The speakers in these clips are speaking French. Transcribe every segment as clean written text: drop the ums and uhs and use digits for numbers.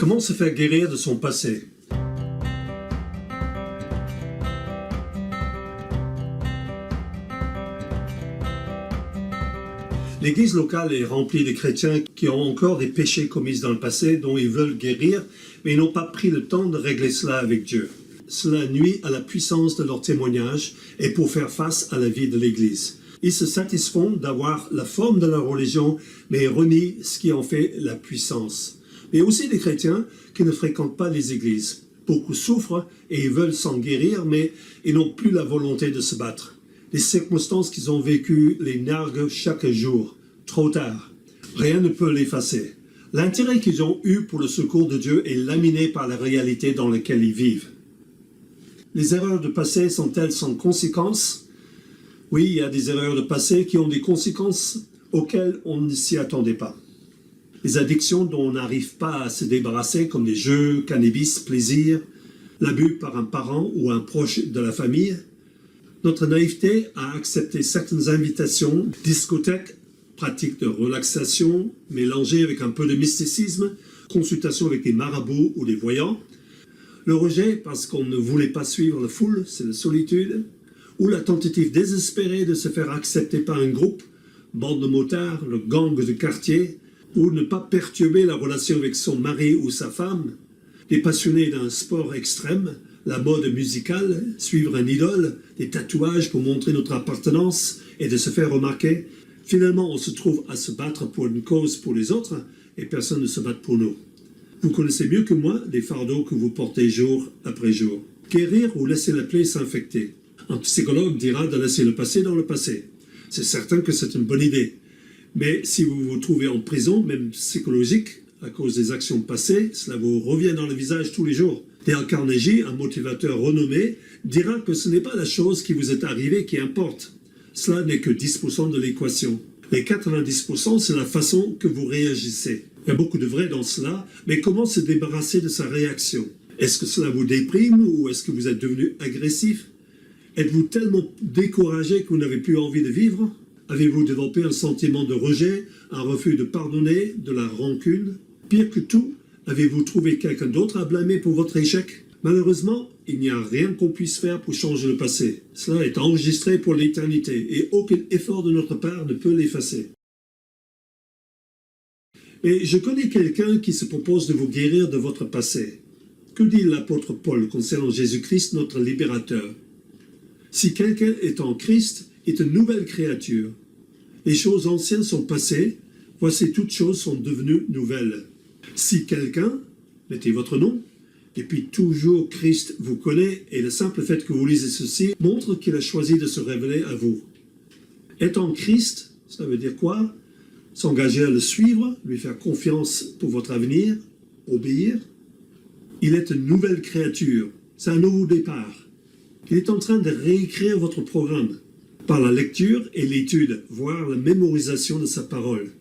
Comment se faire guérir de son passé? L'église locale est remplie de chrétiens qui ont encore des péchés commis dans le passé dont ils veulent guérir, mais ils n'ont pas pris le temps de régler cela avec Dieu. Cela nuit à la puissance de leur témoignage et pour faire face à la vie de l'église. Ils se satisfont d'avoir la forme de leur religion, mais renient ce qui en fait la puissance. Mais aussi des chrétiens qui ne fréquentent pas les églises. Beaucoup souffrent et ils veulent s'en guérir, mais ils n'ont plus la volonté de se battre. Les circonstances qu'ils ont vécues les narguent chaque jour. Trop tard. Rien ne peut l'effacer. L'intérêt qu'ils ont eu pour le secours de Dieu est laminé par la réalité dans laquelle ils vivent. Les erreurs de passé sont-elles sans conséquences? Oui, il y a des erreurs de passé qui ont des conséquences auxquelles on ne s'y attendait pas. Les addictions dont on n'arrive pas à se débarrasser, comme les jeux, cannabis, plaisir, l'abus par un parent ou un proche de la famille. Notre naïveté à accepter certaines invitations, discothèques, pratiques de relaxation, mélangées avec un peu de mysticisme, consultation avec des marabouts ou des voyants. Le rejet parce qu'on ne voulait pas suivre la foule, c'est la solitude. Ou la tentative désespérée de se faire accepter par un groupe, bande de motards, le gang de quartier, ou ne pas perturber la relation avec son mari ou sa femme. Les passionnés d'un sport extrême, la mode musicale, suivre un idole, des tatouages pour montrer notre appartenance et de se faire remarquer. Finalement, on se trouve à se battre pour une cause pour les autres et personne ne se bat pour nous. Vous connaissez mieux que moi les fardeaux que vous portez jour après jour. Guérir ou laisser la plaie s'infecter. Un psychologue dira de laisser le passé dans le passé. C'est certain que c'est une bonne idée. Mais si vous vous trouvez en prison, même psychologique, à cause des actions passées, cela vous revient dans le visage tous les jours. Dale Carnegie, un motivateur renommé, dira que ce n'est pas la chose qui vous est arrivée qui importe. Cela n'est que 10% de l'équation. Les 90%, c'est la façon que vous réagissez. Il y a beaucoup de vrai dans cela, mais comment se débarrasser de sa réaction? Est-ce que cela vous déprime ou est-ce que vous êtes devenu agressif? Êtes-vous tellement découragé que vous n'avez plus envie de vivre? Avez-vous développé un sentiment de rejet, un refus de pardonner, de la rancune? Pire que tout, avez-vous trouvé quelqu'un d'autre à blâmer pour votre échec? Malheureusement, il n'y a rien qu'on puisse faire pour changer le passé. Cela est enregistré pour l'éternité et aucun effort de notre part ne peut l'effacer. Et je connais quelqu'un qui se propose de vous guérir de votre passé. Que dit l'apôtre Paul concernant Jésus-Christ, notre libérateur? Si quelqu'un est en Christ, est une nouvelle créature. Les choses anciennes sont passées, voici toutes choses sont devenues nouvelles. Si quelqu'un, mettez votre nom, et puis toujours Christ vous connaît, et le simple fait que vous lisez ceci montre qu'il a choisi de se révéler à vous. Être en Christ, ça veut dire quoi? S'engager à le suivre, lui faire confiance pour votre avenir, obéir. Il est une nouvelle créature, c'est un nouveau départ. Il est en train de réécrire votre programme par la lecture et l'étude, voire la mémorisation de sa parole.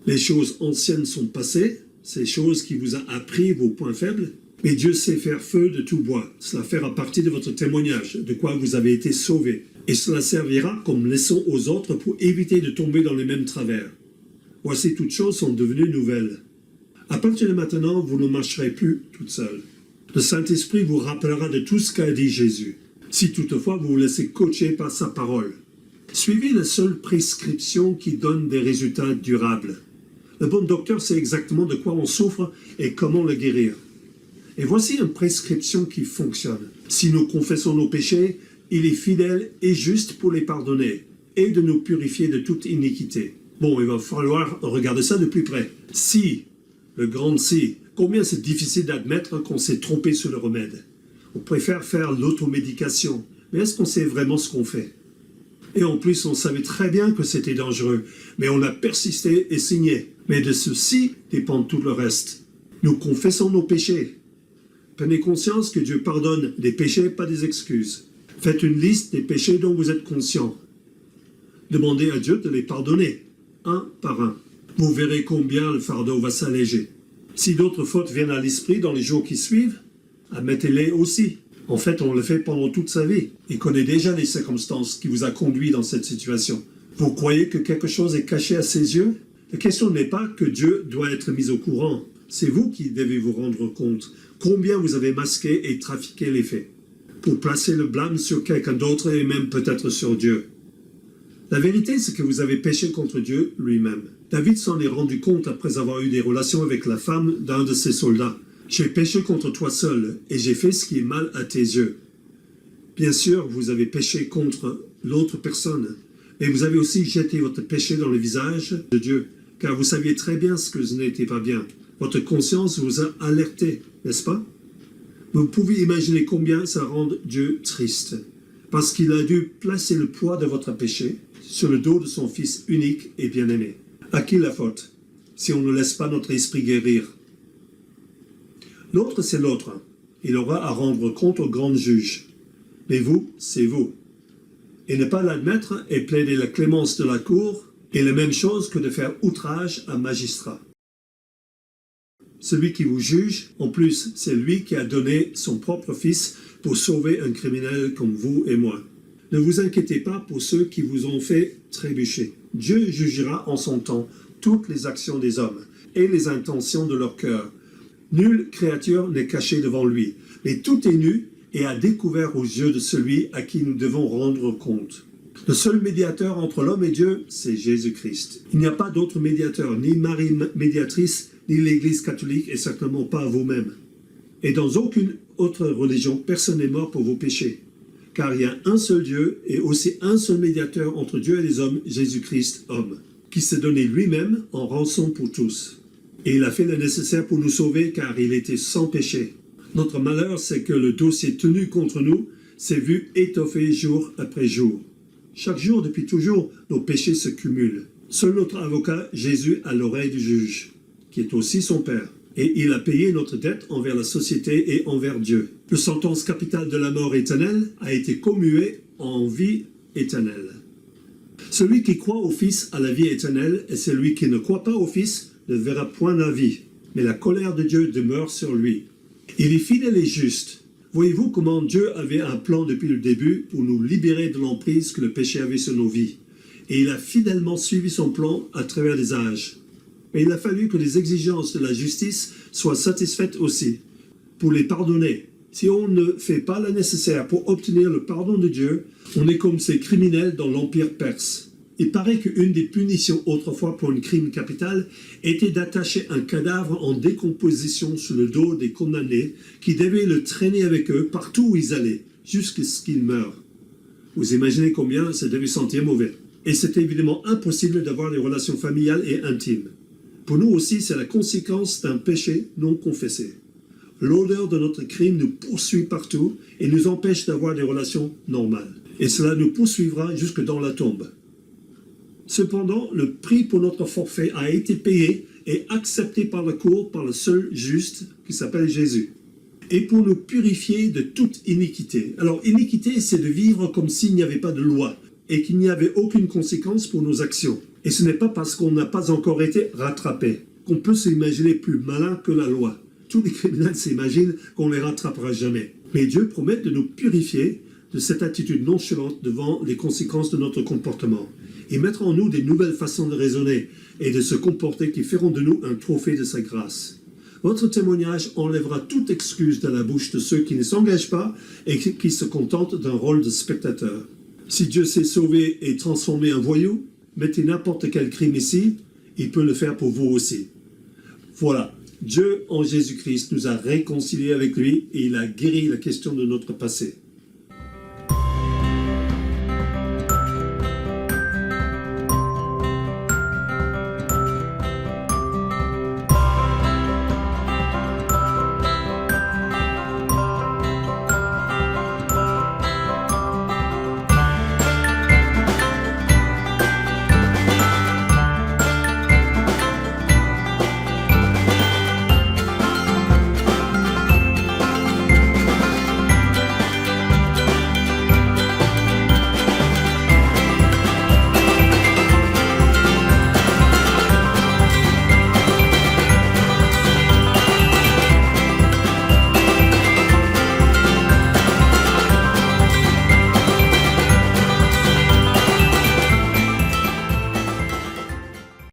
Les choses anciennes sont passées, ces choses qui vous a appris vos points faibles, mais Dieu sait faire feu de tout bois. Cela fera partie de votre témoignage, de quoi vous avez été sauvés. Et cela servira comme leçon aux autres pour éviter de tomber dans les mêmes travers. Voici toutes choses sont devenues nouvelles. À partir de maintenant, vous ne marcherez plus toute seule. Le Saint-Esprit vous rappellera de tout ce qu'a dit Jésus. Si toutefois vous vous laissez coacher par sa parole. Suivez la seule prescription qui donne des résultats durables. Le bon docteur sait exactement de quoi on souffre et comment le guérir. Et voici une prescription qui fonctionne. Si nous confessons nos péchés, il est fidèle et juste pour les pardonner et de nous purifier de toute iniquité. Bon, il va falloir regarder ça de plus près. Si, le grand si, combien c'est difficile d'admettre qu'on s'est trompé sur le remède. On préfère faire l'automédication, mais est-ce qu'on sait vraiment ce qu'on fait? Et en plus, on savait très bien que c'était dangereux, mais on a persisté et signé. Mais de ceci dépend tout le reste. Nous confessons nos péchés. Prenez conscience que Dieu pardonne des péchés, pas des excuses. Faites une liste des péchés dont vous êtes conscient. Demandez à Dieu de les pardonner, un par un. Vous verrez combien le fardeau va s'alléger. Si d'autres fautes viennent à l'esprit dans les jours qui suivent, admettez-les aussi. En fait, on le fait pendant toute sa vie. Il connaît déjà les circonstances qui vous a conduit dans cette situation. Vous croyez que quelque chose est caché à ses yeux? La question n'est pas que Dieu doit être mis au courant. C'est vous qui devez vous rendre compte combien vous avez masqué et trafiqué les faits, pour placer le blâme sur quelqu'un d'autre et même peut-être sur Dieu. La vérité, c'est que vous avez péché contre Dieu lui-même. David s'en est rendu compte après avoir eu des relations avec la femme d'un de ses soldats. « J'ai péché contre toi seul, et j'ai fait ce qui est mal à tes yeux. » Bien sûr, vous avez péché contre l'autre personne, mais vous avez aussi jeté votre péché dans le visage de Dieu, car vous saviez très bien ce que ce n'était pas bien. Votre conscience vous a alerté, n'est-ce pas? Vous pouvez imaginer combien ça rend Dieu triste, parce qu'il a dû placer le poids de votre péché sur le dos de son Fils unique et bien-aimé. À qui la faute, si on ne laisse pas notre esprit guérir? L'autre, c'est l'autre. Il aura à rendre compte au grand juge. Mais vous, c'est vous. Et ne pas l'admettre et plaider la clémence de la cour est la même chose que de faire outrage à un magistrat. Celui qui vous juge, en plus, c'est lui qui a donné son propre fils pour sauver un criminel comme vous et moi. Ne vous inquiétez pas pour ceux qui vous ont fait trébucher. Dieu jugera en son temps toutes les actions des hommes et les intentions de leur cœur. Nulle créature n'est cachée devant lui, mais tout est nu et à découvert aux yeux de celui à qui nous devons rendre compte. Le seul médiateur entre l'homme et Dieu, c'est Jésus-Christ. Il n'y a pas d'autre médiateur, ni Marie médiatrice, ni l'Église catholique, et certainement pas vous-même. Et dans aucune autre religion, personne n'est mort pour vos péchés. Car il y a un seul Dieu et aussi un seul médiateur entre Dieu et les hommes, Jésus-Christ, homme, qui s'est donné lui-même en rançon pour tous. Et il a fait le nécessaire pour nous sauver car il était sans péché. Notre malheur, c'est que le dossier tenu contre nous s'est vu étoffé jour après jour. Chaque jour, depuis toujours, nos péchés se cumulent. Seul notre avocat, Jésus, a l'oreille du juge, qui est aussi son Père. Et il a payé notre dette envers la société et envers Dieu. Le sentence capitale de la mort éternelle a été commuée en vie éternelle. Celui qui croit au Fils a la vie éternelle, et celui qui ne croit pas au Fils ne verra point la vie, mais la colère de Dieu demeure sur lui. Il est fidèle et juste. Voyez-vous comment Dieu avait un plan depuis le début pour nous libérer de l'emprise que le péché avait sur nos vies. Et il a fidèlement suivi son plan à travers les âges. Mais il a fallu que les exigences de la justice soient satisfaites aussi, pour les pardonner. Si on ne fait pas le nécessaire pour obtenir le pardon de Dieu, on est comme ces criminels dans l'Empire perse. Il paraît qu'une des punitions autrefois pour un crime capital était d'attacher un cadavre en décomposition sur le dos des condamnés qui devaient le traîner avec eux partout où ils allaient, jusqu'à ce qu'ils meurent. Vous imaginez combien ça devait sentir mauvais. Et c'est évidemment impossible d'avoir des relations familiales et intimes. Pour nous aussi, c'est la conséquence d'un péché non confessé. L'odeur de notre crime nous poursuit partout et nous empêche d'avoir des relations normales. Et cela nous poursuivra jusque dans la tombe. Cependant, le prix pour notre forfait a été payé et accepté par la cour par le seul juste qui s'appelle Jésus. Et pour nous purifier de toute iniquité. Alors, iniquité, c'est de vivre comme s'il n'y avait pas de loi et qu'il n'y avait aucune conséquence pour nos actions. Et ce n'est pas parce qu'on n'a pas encore été rattrapé qu'on peut s'imaginer plus malin que la loi. Tous les criminels s'imaginent qu'on ne les rattrapera jamais. Mais Dieu promet de nous purifier de cette attitude nonchalante devant les conséquences de notre comportement et mettre en nous des nouvelles façons de raisonner et de se comporter qui feront de nous un trophée de sa grâce. Votre témoignage enlèvera toute excuse de la bouche de ceux qui ne s'engagent pas et qui se contentent d'un rôle de spectateur. Si Dieu s'est sauvé et transformé un voyou, mettez n'importe quel crime ici, il peut le faire pour vous aussi. Voilà, Dieu en Jésus-Christ nous a réconciliés avec lui et il a guéri la question de notre passé.